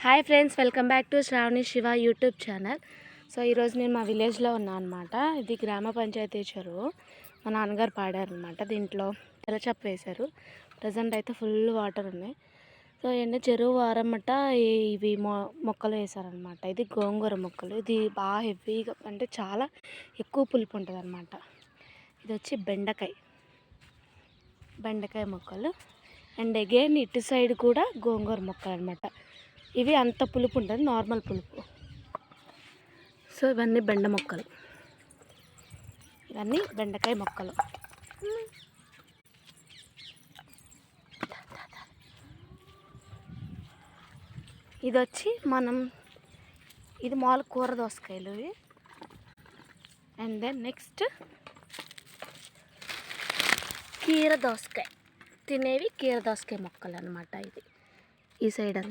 Hi friends, welcome back to Sravani Shiva YouTube channel. So ఈరోజు నేను మా విలేజ్లో ఉన్నాను అనమాట. ఇది గ్రామ పంచాయతీ చెరువు. మా నాన్నగారు పాడారనమాట. దీంట్లో తెల్లచప్ప వేశారు. ప్రజెంట్ అయితే ఫుల్ వాటర్ ఉన్నాయి. సో ఏంటంటే చెరువు వారమ్మట ఇవి మొక్కలు వేశారనమాట. ఇది గోంగూర మొక్కలు. ఇది బాగా హెవీగా అంటే చాలా ఎక్కువ పులుపు ఉంటుంది అనమాట. ఇది వచ్చి బెండకాయ మొక్కలు. అండ్ అగైన్ ఇటు సైడ్ కూడా గోంగూర మొక్కలు అనమాట. ఇవి అంత పులుపు ఉంటుంది, నార్మల్ పులుపు. సో ఇవన్నీ బెండ మొక్కలు, ఇవన్నీ బెండకాయ మొక్కలు. ఇది వచ్చి ఇది మామూలు కూర దోసకాయలు ఇవి. అండ్ దెన్ నెక్స్ట్ కీర దోసకాయ, తినేవి కీర దోసకాయ మొక్కలు అనమాట. ఇది ఈ సైడ్ అంతా